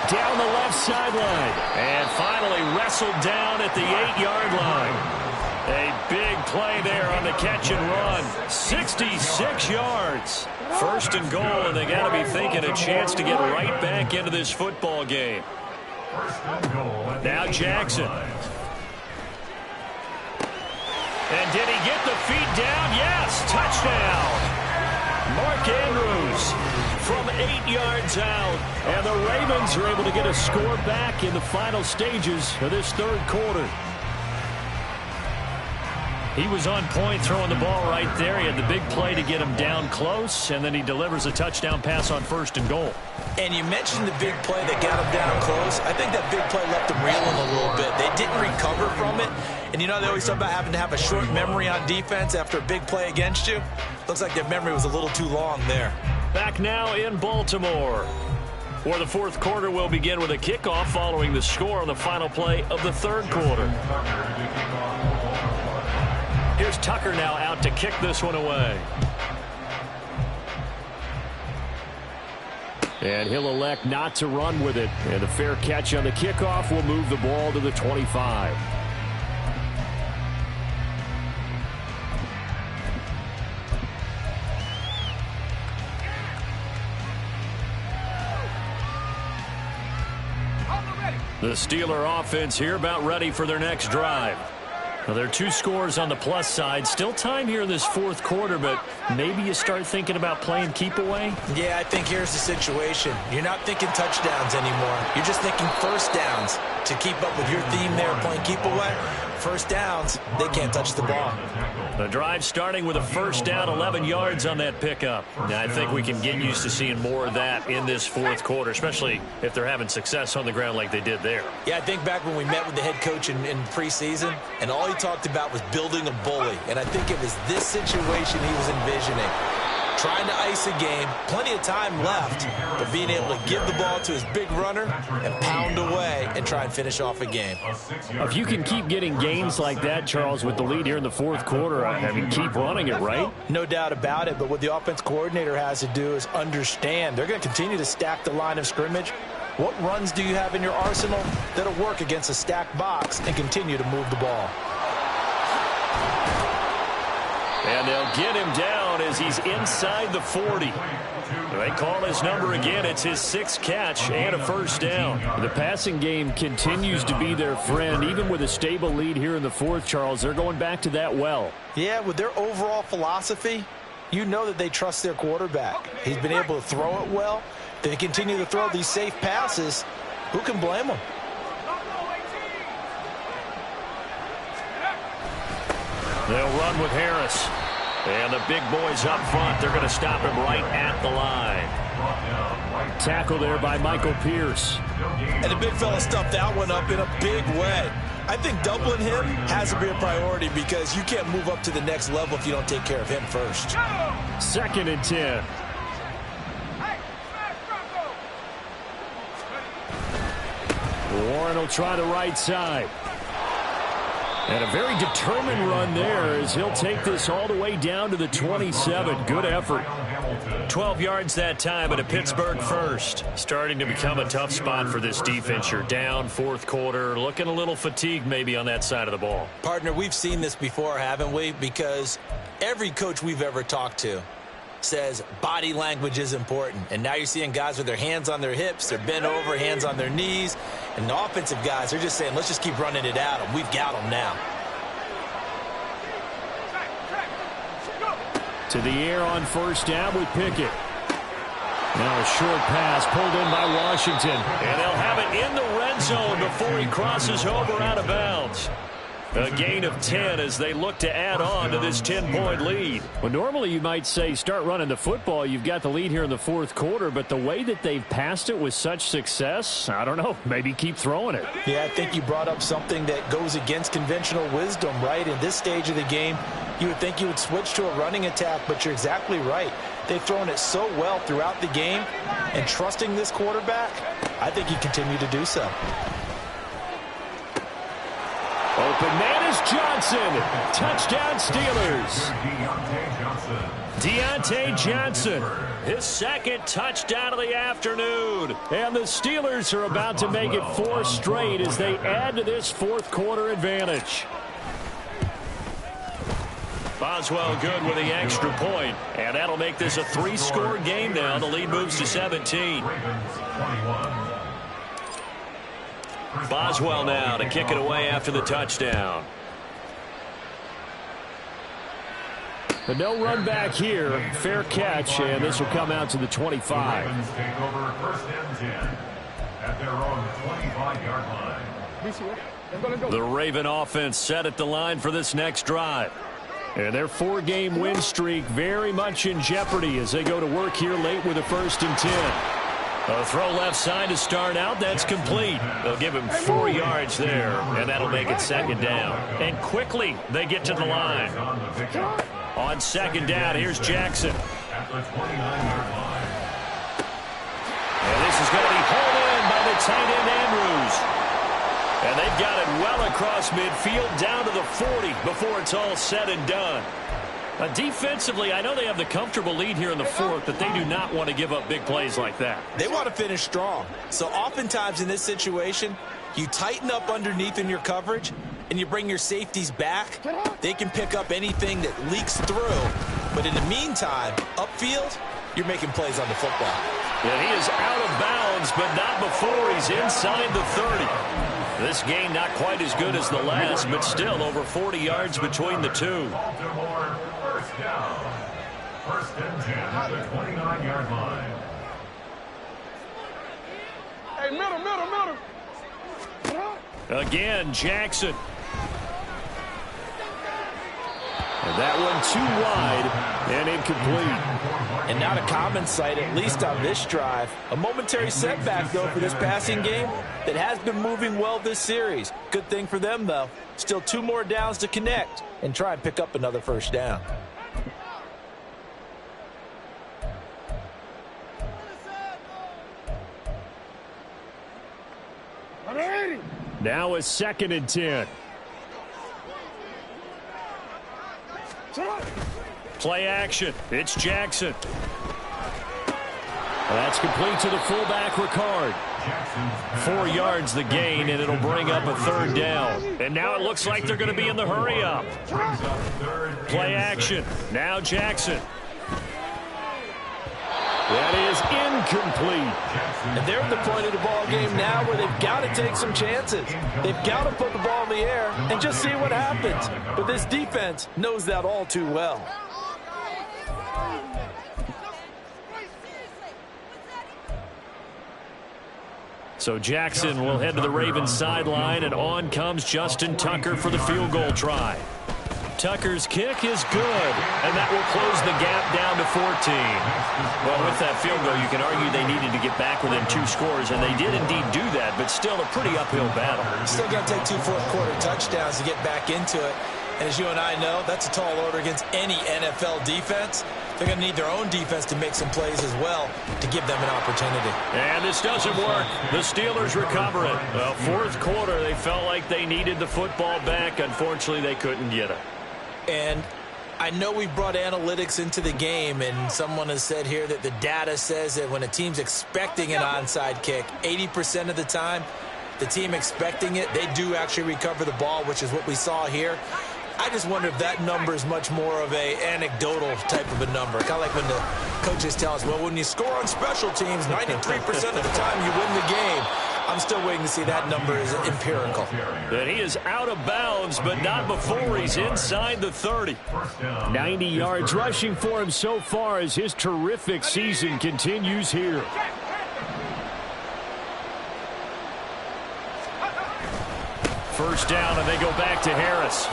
Down the left sideline. And finally wrestled down at the 8-yard line. A big play there on the catch and run. 66 yards. 1st and goal, and they got to be thinking a chance to get right back into this football game. Now Jackson. And did he get the feet down? Yes, touchdown. Mark Andrews from 8 yards out. And the Ravens are able to get a score back in the final stages of this 3rd quarter. He was on point throwing the ball right there. He had the big play to get him down close, and then he delivers a touchdown pass on 1st and goal. And you mentioned the big play that got him down close. I think that big play left him reeling a little bit. They didn't recover from it. And you know they always talk about having to have a short memory on defense after a big play against you. Looks like their memory was a little too long there. Back now in Baltimore, where the 4th quarter will begin with a kickoff following the score on the final play of the 3rd quarter. Here's Tucker now out to kick this one away. And he'll elect not to run with it. And the fair catch on the kickoff will move the ball to the 25. The Steeler offense here about ready for their next drive. Now, there are 2 scores on the plus side. Still time here in this 4th quarter, but maybe you start thinking about playing keep away? Yeah, I think here's the situation. You're not thinking touchdowns anymore. You're just thinking 1st downs. To keep up with your theme there, playing keep away, 1st downs, they can't touch the ball. The drive starting with a 1st down, 11 yards on that pickup. Now, I think we can get used to seeing more of that in this 4th quarter, especially if they're having success on the ground like they did there. Yeah, I think back when we met with the head coach in preseason, and all he talked about was building a bully. And I think it was this situation he was envisioning. Trying to ice a game, plenty of time left, but being able to give the ball to his big runner and pound away and try and finish off a game. If you can keep getting gains like that, Charles, with the lead here in the 4th quarter, I mean, keep running it, right? No doubt about it, but what the offense coordinator has to do is understand they're going to continue to stack the line of scrimmage. What runs do you have in your arsenal that'll work against a stacked box and continue to move the ball? And they'll get him down as he's inside the 40. They call his number again. It's his 6th catch and a 1st down. The passing game continues to be their friend. Even with a stable lead here in the 4th, Charles, they're going back to that well. Yeah, with their overall philosophy, you know that they trust their quarterback. He's been able to throw it well. They continue to throw these safe passes. Who can blame them? They'll run with Harris. And the big boys up front, they're going to stop him right at the line. tackle there by Michael Pierce. And the big fella stuffed that one up in a big way. I think doubling him has to be a priority because you can't move up to the next level if you don't take care of him first. 2nd and 10. Warren will try the right side. And a very determined run there as he'll take this all the way down to the 27. Good effort. 12 yards that time, and a Pittsburgh first. Starting to become a tough spot for this defense. You're down 4th quarter, looking a little fatigued maybe on that side of the ball. Partner, we've seen this before, haven't we? Because every coach we've ever talked to says body language is important. And now you're seeing guys with their hands on their hips, they're bent over, hands on their knees. And the offensive guys, they're just saying, let's just keep running it at them. We've got them now. To the air on 1st down with Pickett. Now a short pass pulled in by Washington. And they'll have it in the red zone before he crosses over out of bounds. A gain of 10 as they look to add on to this 10-point lead. Well, normally you might say start running the football. You've got the lead here in the 4th quarter, but the way that they've passed it with such success, I don't know, maybe keep throwing it. Yeah, I think you brought up something that goes against conventional wisdom, right? In this stage of the game, you would think you would switch to a running attack, but you're exactly right. They've thrown it so well throughout the game, and trusting this quarterback, I think you continue to do so. Open man is Johnson. Touchdown Steelers. Deontay Johnson, his 2nd touchdown of the afternoon. And the Steelers are about to make it 4 straight as they add to this 4th quarter advantage. Boswell good with the extra point, and that'll make this a 3-score game now. The lead moves to 17. Boswell now to kick it away after the touchdown. But no run back here. Fair catch, and this will come out to the 25. Ravens take over 1st and 10 at their own 25-yard line. The Raven offense set at the line for this next drive. And their 4-game win streak very much in jeopardy as they go to work here late with a 1st and 10. A throw left side to start out. That's complete. They'll give him 4 yards there, and that'll make it 2nd down. And quickly, they get to the line. On 2nd down, here's Jackson. At the 29-yard line. And this is going to be hauled in by the tight end Andrews. And they've got it well across midfield down to the 40 before it's all said and done. Defensively, I know they have the comfortable lead here in the 4th, but they do not want to give up big plays like that. They want to finish strong. So oftentimes in this situation, you tighten up underneath in your coverage, and you bring your safeties back. They can pick up anything that leaks through. But in the meantime, upfield, you're making plays on the football. Yeah, he is out of bounds, but not before he's inside the 30. This game not quite as good as the last, but still over 40 yards between the two. Baltimore, 1st down. 1st and 10 at the 29-yard line. Hey, middle. Again, Jackson. And that one too wide and incomplete. And not a common sight, at least on this drive. A momentary setback, though, for this passing game that has been moving well this series. Good thing for them, though. Still 2 more downs to connect and try and pick up another 1st down. Now a 2nd and 10. Play action. It's Jackson. That's complete to the fullback, Ricard. 4 yards the gain, and it'll bring up a 3rd down. And now it looks like they're going to be in the hurry up. Play action. Now Jackson. That is incomplete. And they're at the point of the ball game now where they've got to take some chances. They've got to put the ball in the air and just see what happens. But this defense knows that all too well. So Jackson will head to the Ravens sideline, and on comes Justin Tucker for the field goal try. Tucker's kick is good, and that will close the gap down to 14. Well, with that field goal, you can argue they needed to get back within 2 scores, and they did indeed do that, but still a pretty uphill battle. Still going to take 2 fourth-quarter touchdowns to get back into it. And as you and I know, that's a tall order against any NFL defense. They're going to need their own defense to make some plays as well to give them an opportunity. And this doesn't work. The Steelers recover it. Well, fourth quarter, they felt like they needed the football back. Unfortunately, they couldn't get it. And I know we've brought analytics into the game, and someone has said here that the data says that when a team's expecting an onside kick, 80% of the time, the team expecting it, they do actually recover the ball, which is what we saw here. I just wonder if that number is much more of a anecdotal type of a number. Kind of like when the coaches tell us, well, when you score on special teams, 93% of the time you win the game. I'm still waiting to see that number is empirical. And he is out of bounds, but not before he's inside the 30. 90 yards rushing for him so far as his terrific season continues here. First down, and they go back to Harris.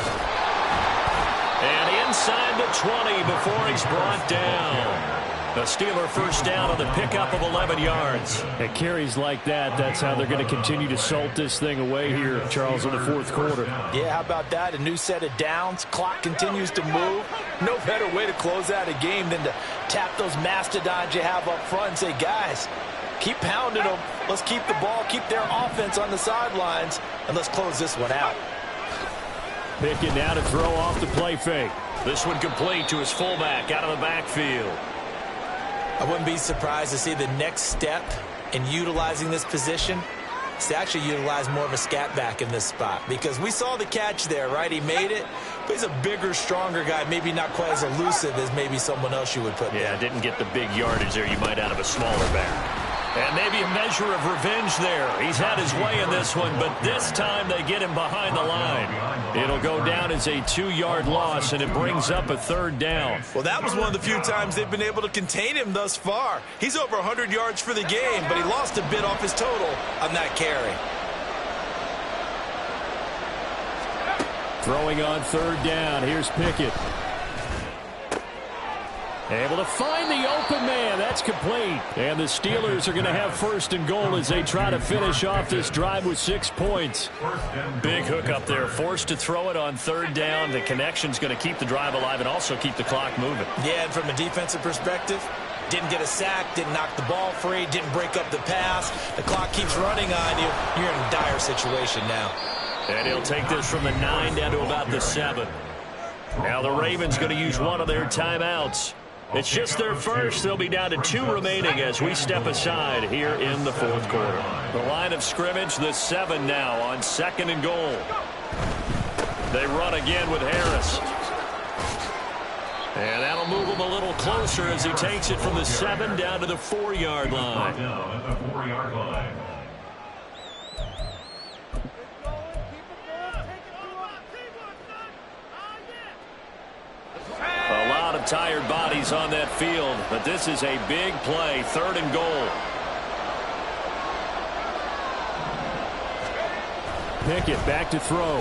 And inside the 20 before he's brought down. The Steeler first down on the pickup of 11 yards. At carries like that, that's how they're going to continue to salt this thing away here, Charles, in the fourth quarter. Yeah, how about that? A new set of downs. Clock continues to move. No better way to close out a game than to tap those mastodons you have up front and say, guys, keep pounding them. Let's keep the ball, keep their offense on the sidelines, and let's close this one out. Pickett now to throw off the play fake. This one complete to his fullback out of the backfield. I wouldn't be surprised to see the next step in utilizing this position is to actually utilize more of a scat back in this spot, because we saw the catch there, right? He made it, but he's a bigger, stronger guy, maybe not quite as elusive as maybe someone else you would put there. Yeah, didn't get the big yardage there you might out of a smaller back. And maybe a measure of revenge there. He's had his way in this one, but this time they get him behind the line. It'll go down as a 2-yard loss, and it brings up a third down. Well, that was one of the few times they've been able to contain him thus far. He's over 100 yards for the game, but he lost a bit off his total on that carry. Throwing on third down. Here's Pickett. Able to find the open man. That's complete. And the Steelers are going to have first and goal as they try to finish off this drive with 6 points. Big hook up there. Forced to throw it on third down. The connection's going to keep the drive alive and also keep the clock moving. Yeah, and from a defensive perspective, didn't get a sack, didn't knock the ball free, didn't break up the pass. The clock keeps running on you. You're in a dire situation now. And he'll take this from the 9 down to about the 7. Now the Ravens going to use one of their timeouts. It's just their first. They'll be down to 2 remaining as we step aside here in the fourth quarter. The line of scrimmage, the 7 now on second and goal. They run again with Harris. And that'll move him a little closer as he takes it from the 7 down to the 4-yard line. A lot of tired bodies on that field, but this is a big play, third and goal. Pickett back to throw.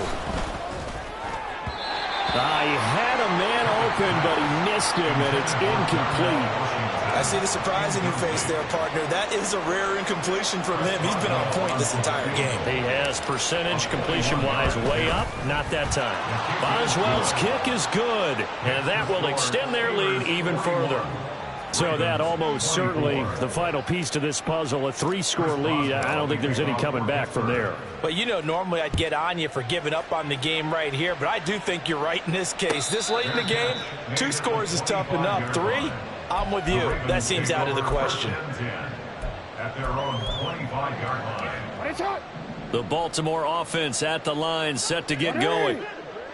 He had a man open, but he missed him, and it's incomplete. I see the surprise in your face there, partner. That is a rare incompletion from him. He's been on point this entire game. He has percentage completion-wise way up, not that time. Boswell's kick is good, and that will extend their lead even further. So that almost certainly the final piece to this puzzle, a 3-score lead. I don't think there's any coming back from there. But, you know, normally I'd get on you for giving up on the game right here, but I do think you're right in this case. This late in the game, 2 scores is tough enough. 3, I'm with you. That seems out of the question. At their own 25-yard line. The Baltimore offense at the line, set to get going.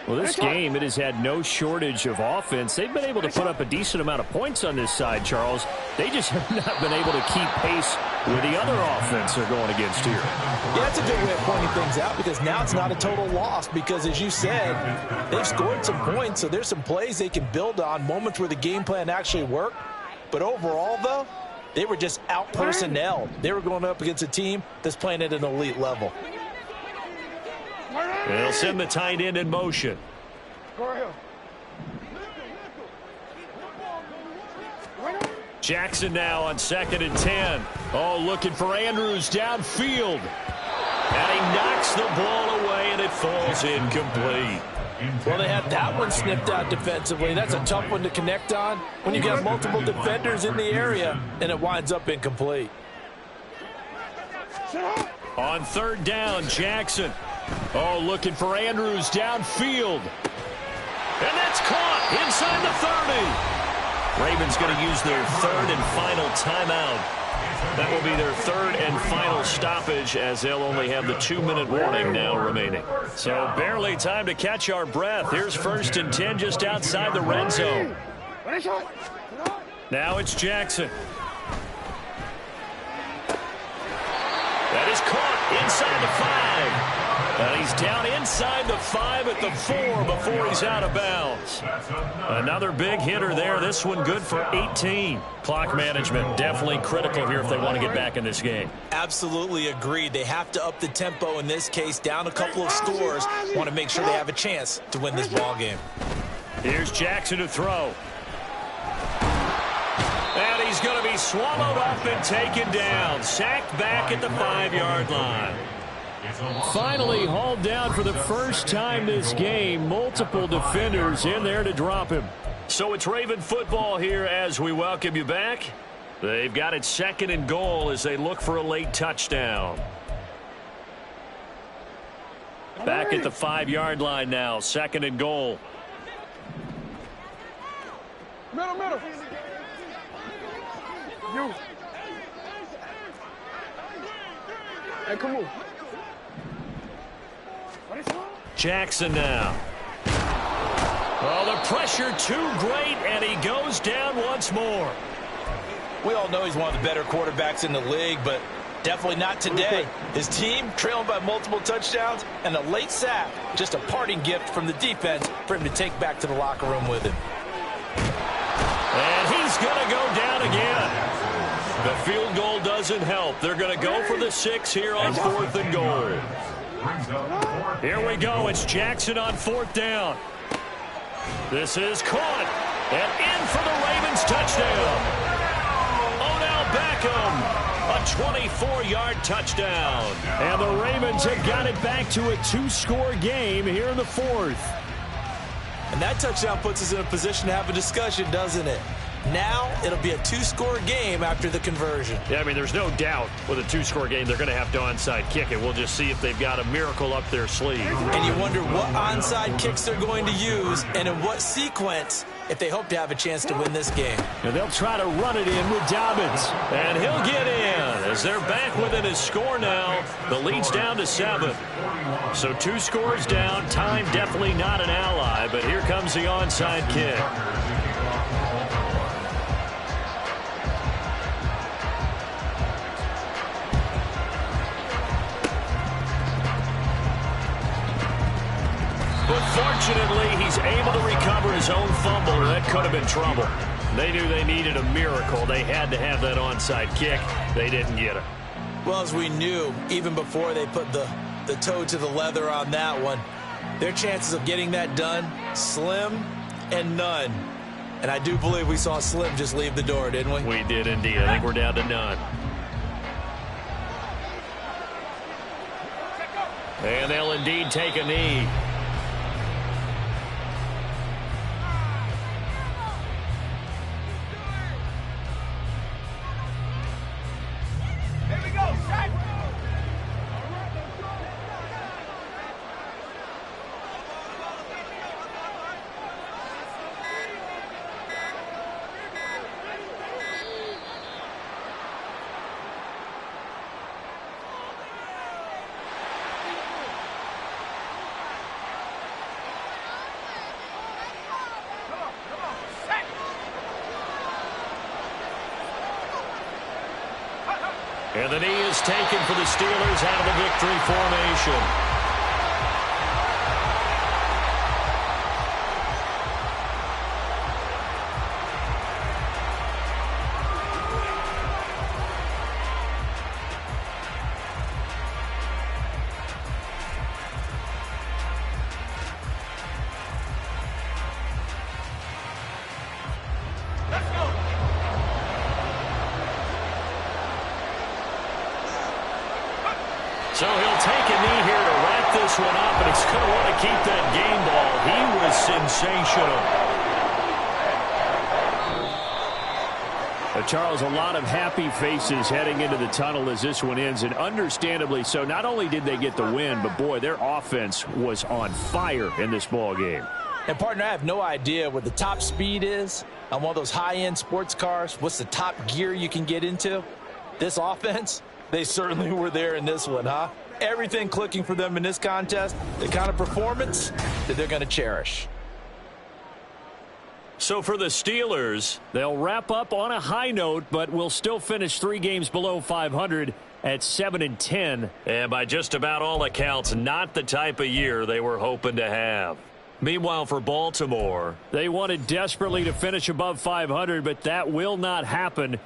Well, this game, it has had no shortage of offense. They've been able to put up a decent amount of points on this side, Charles. They just have not been able to keep pace with the other offense they're going against here. Yeah, that's a good way of pointing things out, because now it's not a total loss, because as you said, they've scored some points, so there's some plays they can build on, moments where the game plan actually worked. But overall, though, they were just out-personnelled. They were going up against a team that's playing at an elite level. They'll send the tight end in motion. Jackson now on 2nd and 10. Oh, looking for Andrews downfield. And he knocks the ball away, and it falls incomplete. Well, they had that one snipped out defensively. That's a tough one to connect on when you got multiple defenders in the area, and it winds up incomplete. On 3rd down, Jackson. Oh, looking for Andrews downfield. And that's caught inside the 30. Ravens going to use their 3rd and final timeout. That will be their 3rd and final stoppage, as they'll only have the 2-minute warning now remaining. So barely time to catch our breath. Here's 1st and 10 just outside the red zone. Now it's Jackson. That is caught inside the 5. And he's down inside the 5 at the 4 before he's out of bounds. Another big hitter there. This one good for 18. Clock management definitely critical here if they want to get back in this game. Absolutely agreed. They have to up the tempo in this case, down a couple of scores. Want to make sure they have a chance to win this ball game. Here's Jackson to throw. And he's going to be swallowed up and taken down. Sacked back at the 5-yard line. Finally hauled down for the first time this game. Multiple defenders in there to drop him. So it's Raven football here as we welcome you back. They've got it 2nd and goal as they look for a late touchdown. Back at the 5-yard line now. 2nd and goal. Middle. You. Hey, come on. Jackson now. Well, the pressure too great, and he goes down once more. We all know he's one of the better quarterbacks in the league, but definitely not today. His team trailing by multiple touchdowns, and a late sack, just a parting gift from the defense for him to take back to the locker room with him. And he's going to go down again. The field goal doesn't help. They're going to go for the 6 here on 4th and goal. Here we go. It's Jackson on 4th down. This is caught. And in for the Ravens touchdown. Odell Beckham. A 24-yard touchdown. And the Ravens have got it back to a 2-score game here in the 4th. And that touchdown puts us in a position to have a discussion, doesn't it? Now it'll be a 2-score game after the conversion. Yeah, I mean, there's no doubt with a 2-score game they're going to have to onside kick it. We'll just see if they've got a miracle up their sleeve. And you wonder what onside kicks they're going to use and in what sequence if they hope to have a chance to win this game. And they'll try to run it in with Dobbins. And he'll get in as they're back within his score now. The lead's down to 7. So 2 scores down. Time definitely not an ally, but here comes the onside kick. But fortunately, he's able to recover his own fumble, or that could have been trouble. They knew they needed a miracle. They had to have that onside kick. They didn't get it. Well, as we knew, even before they put the toe to the leather on that one, their chances of getting that done, slim and none. And I do believe we saw Slim just leave the door, didn't we? We did indeed. I think we're down to none. And they'll indeed take a knee. And the knee is taken for the Steelers out of the victory formation. So he'll take a knee here to wrap this one up, and he's going to want to keep that game ball. He was sensational. Charles, a lot of happy faces heading into the tunnel as this one ends, and understandably so. Not only did they get the win, but, boy, their offense was on fire in this ball game. And, partner, I have no idea what the top speed is on one of those high-end sports cars. What's the top gear you can get into? This offense, they certainly were there in this one, huh? Everything clicking for them in this contest, the kind of performance that they're going to cherish. So for the Steelers, they'll wrap up on a high note, but will still finish 3 games below 500 at 7-10. And by just about all accounts, not the type of year they were hoping to have. Meanwhile, for Baltimore, they wanted desperately to finish above 500, but that will not happen